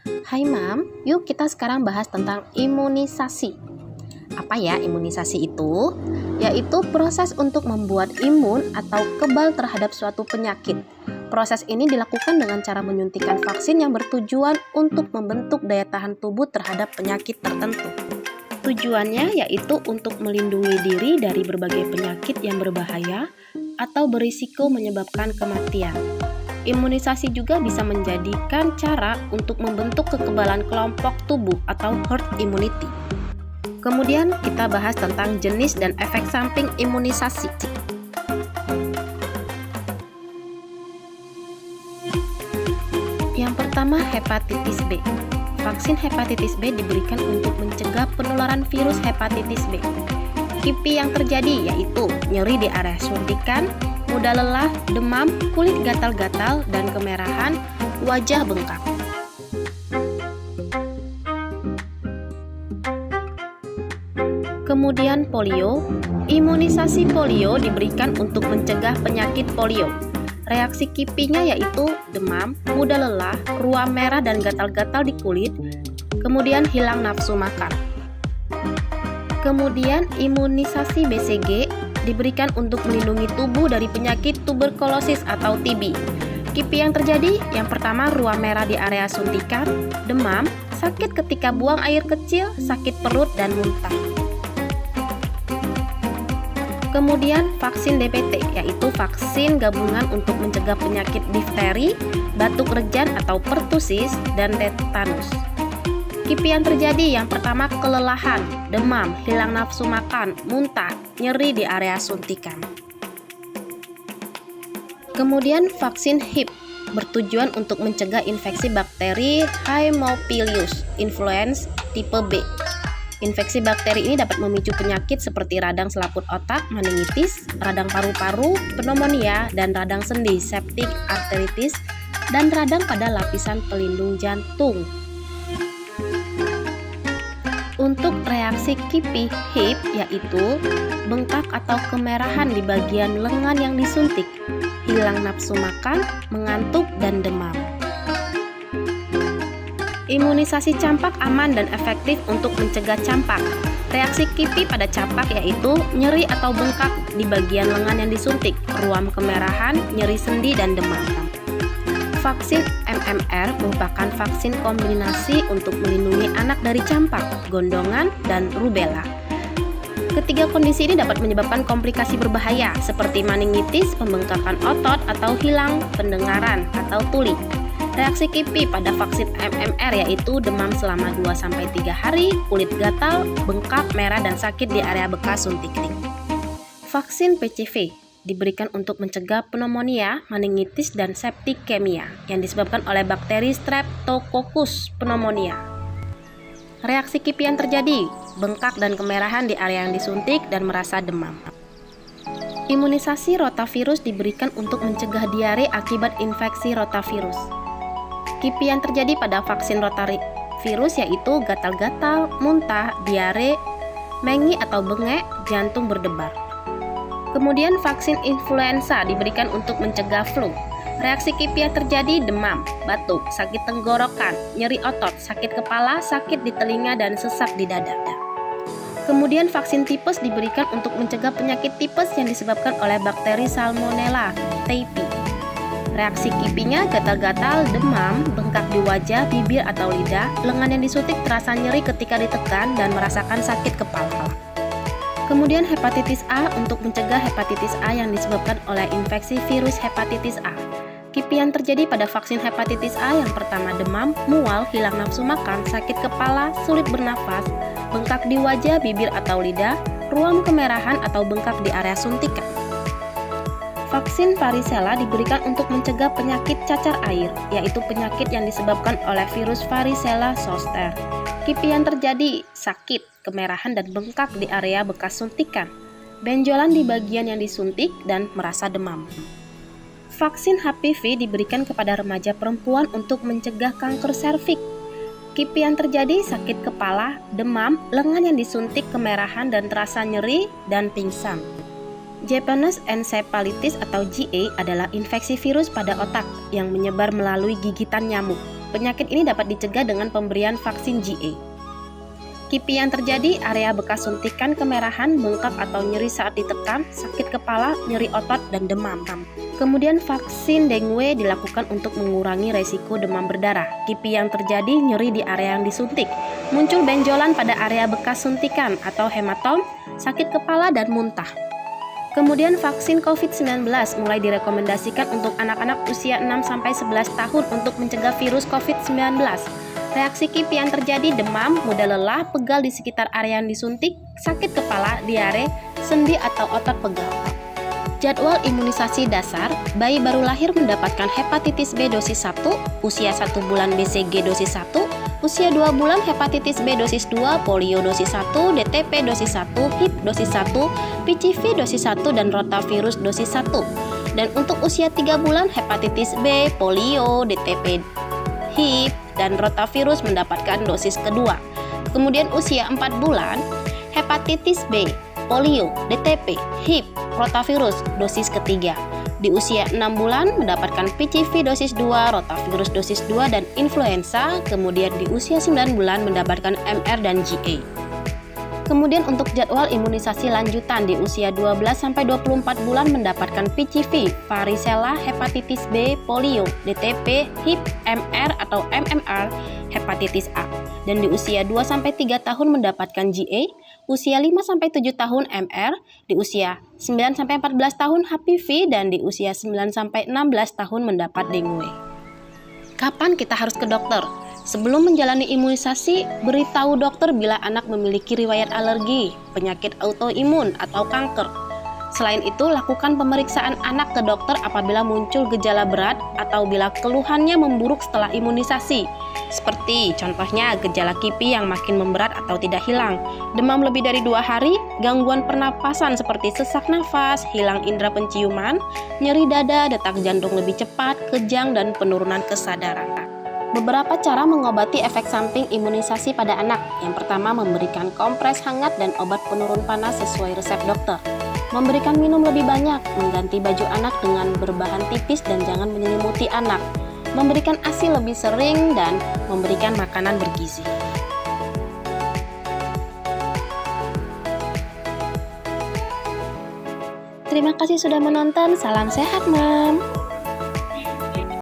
Hai Mam, yuk kita sekarang bahas tentang imunisasi. Apa ya imunisasi itu? Yaitu proses untuk membuat imun atau kebal terhadap suatu penyakit. Proses ini dilakukan dengan cara menyuntikkan vaksin yang bertujuan untuk membentuk daya tahan tubuh terhadap penyakit tertentu. Tujuannya yaitu untuk melindungi diri dari berbagai penyakit yang berbahaya atau berisiko menyebabkan kematian. Imunisasi juga bisa menjadikan cara untuk membentuk kekebalan kelompok tubuh atau herd immunity. Kemudian kita bahas tentang jenis dan efek samping imunisasi. Yang pertama, hepatitis B. Vaksin hepatitis B diberikan untuk mencegah penularan virus hepatitis B. KIPI yang terjadi yaitu nyeri di area suntikan, mudah lelah, demam, kulit gatal-gatal, dan kemerahan, wajah bengkak. Kemudian polio. Imunisasi polio diberikan untuk mencegah penyakit polio. Reaksi KIPI-nya yaitu demam, mudah lelah, ruam merah dan gatal-gatal di kulit, kemudian hilang nafsu makan. Kemudian imunisasi BCG diberikan untuk melindungi tubuh dari penyakit tuberkulosis atau TB. KIPI yang terjadi, yang pertama ruam merah di area suntikan, demam, sakit ketika buang air kecil, sakit perut, dan muntah. Kemudian vaksin DPT, yaitu vaksin gabungan untuk mencegah penyakit difteri, batuk rejan atau pertusis, dan tetanus. KIPI yang terjadi, yang pertama kelelahan, demam, hilang nafsu makan, muntah, nyeri di area suntikan. Kemudian vaksin HIV bertujuan untuk mencegah infeksi bakteri Haemophilus influenzae tipe B. Infeksi bakteri ini dapat memicu penyakit seperti radang selaput otak, meningitis, radang paru-paru, pneumonia, dan radang sendi, septic arteritis, dan radang pada lapisan pelindung jantung. Untuk reaksi KIPI HIV yaitu bengkak atau kemerahan di bagian lengan yang disuntik, hilang nafsu makan, mengantuk, dan demam. Imunisasi campak aman dan efektif untuk mencegah campak. Reaksi KIPI pada campak yaitu nyeri atau bengkak di bagian lengan yang disuntik, ruam kemerahan, nyeri sendi, dan demam. Vaksin MMR merupakan vaksin kombinasi untuk melindungi anak dari campak, gondongan, dan rubella. Ketiga kondisi ini dapat menyebabkan komplikasi berbahaya seperti meningitis, pembengkakan otot, atau hilang pendengaran atau tuli. Reaksi KIPI pada vaksin MMR yaitu demam selama 2-3 hari, kulit gatal, bengkak, merah, dan sakit di area bekas suntikan. Vaksin PCV diberikan untuk mencegah pneumonia, meningitis, dan septikemia yang disebabkan oleh bakteri Streptococcus pneumonia. Reaksi KIPI yang terjadi, bengkak dan kemerahan di area yang disuntik dan merasa demam. Imunisasi rotavirus diberikan untuk mencegah diare akibat infeksi rotavirus. KIPI yang terjadi pada vaksin rotavirus yaitu gatal-gatal, muntah, diare, mengi atau bengek, jantung berdebar. Kemudian vaksin influenza diberikan untuk mencegah flu. Reaksi KIPI yang terjadi demam, batuk, sakit tenggorokan, nyeri otot, sakit kepala, sakit di telinga, dan sesak di dada. Kemudian vaksin tipes diberikan untuk mencegah penyakit tipes yang disebabkan oleh bakteri Salmonella typhi. Reaksi KIPI-nya gatal-gatal, demam, bengkak di wajah, bibir atau lidah, lengan yang disuntik terasa nyeri ketika ditekan dan merasakan sakit kepala. Kemudian hepatitis A untuk mencegah hepatitis A yang disebabkan oleh infeksi virus hepatitis A. KIPI yang terjadi pada vaksin hepatitis A yang pertama demam, mual, hilang nafsu makan, sakit kepala, sulit bernafas, bengkak di wajah, bibir atau lidah, ruam kemerahan atau bengkak di area suntikan. Vaksin varicella diberikan untuk mencegah penyakit cacar air, yaitu penyakit yang disebabkan oleh virus varicella zoster. KIPI yang terjadi sakit, kemerahan, dan bengkak di area bekas suntikan, benjolan di bagian yang disuntik, dan merasa demam. Vaksin HPV diberikan kepada remaja perempuan untuk mencegah kanker serviks. KIPI yang terjadi sakit kepala, demam, lengan yang disuntik, kemerahan, dan terasa nyeri, dan pingsan. Japanese encephalitis atau JA adalah infeksi virus pada otak yang menyebar melalui gigitan nyamuk. Penyakit ini dapat dicegah dengan pemberian vaksin GA. KIPI yang terjadi area bekas suntikan kemerahan, bengkak atau nyeri saat ditekan, sakit kepala, nyeri otot, dan demam. Kemudian vaksin dengue dilakukan untuk mengurangi resiko demam berdarah. KIPI yang terjadi nyeri di area yang disuntik, muncul benjolan pada area bekas suntikan atau hematom, sakit kepala, dan muntah. Kemudian vaksin COVID-19 mulai direkomendasikan untuk anak-anak usia 6-11 tahun untuk mencegah virus COVID-19. Reaksi KIPI yang terjadi demam, mudah lelah, pegal di sekitar area yang disuntik, sakit kepala, diare, sendi atau otot pegal. Jadwal imunisasi dasar, bayi baru lahir mendapatkan hepatitis B dosis 1, usia 1 bulan BCG dosis 1, usia 2 bulan hepatitis B dosis 2, polio dosis 1, DTP dosis 1, HIV dosis 1, PCV dosis 1, dan rotavirus dosis 1. Dan untuk usia 3 bulan hepatitis B, polio, DTP, HIV, dan rotavirus mendapatkan dosis kedua. Kemudian usia 4 bulan, hepatitis B, polio, DTP, HIV, rotavirus dosis ketiga. Di usia 6 bulan mendapatkan PCV dosis 2, rotavirus dosis 2, dan influenza. Kemudian di usia 9 bulan mendapatkan MR dan GA. Kemudian untuk jadwal imunisasi lanjutan di usia 12-24 bulan mendapatkan PCV, varicella, hepatitis B, polio, DTP, HIV, MR atau MMR, hepatitis A. Dan di usia 2-3 tahun mendapatkan GA, usia 5-7 tahun MR, di usia 9-14 tahun HPV, dan di usia 9-16 tahun mendapat dengue. Kapan kita harus ke dokter? Sebelum menjalani imunisasi, beritahu dokter bila anak memiliki riwayat alergi, penyakit autoimun, atau kanker. Selain itu, lakukan pemeriksaan anak ke dokter apabila muncul gejala berat atau bila keluhannya memburuk setelah imunisasi. Seperti contohnya gejala KIPI yang makin memberat atau tidak hilang, demam lebih dari 2 hari, gangguan pernapasan seperti sesak nafas, hilang indera penciuman, nyeri dada, detak jantung lebih cepat, kejang, dan penurunan kesadaran. Beberapa cara mengobati efek samping imunisasi pada anak. Yang pertama, memberikan kompres hangat dan obat penurun panas sesuai resep dokter. Memberikan minum lebih banyak, mengganti baju anak dengan berbahan tipis dan jangan menyelimuti anak. Memberikan ASI lebih sering dan memberikan makanan bergizi. Terima kasih sudah menonton. Salam sehat, Mam.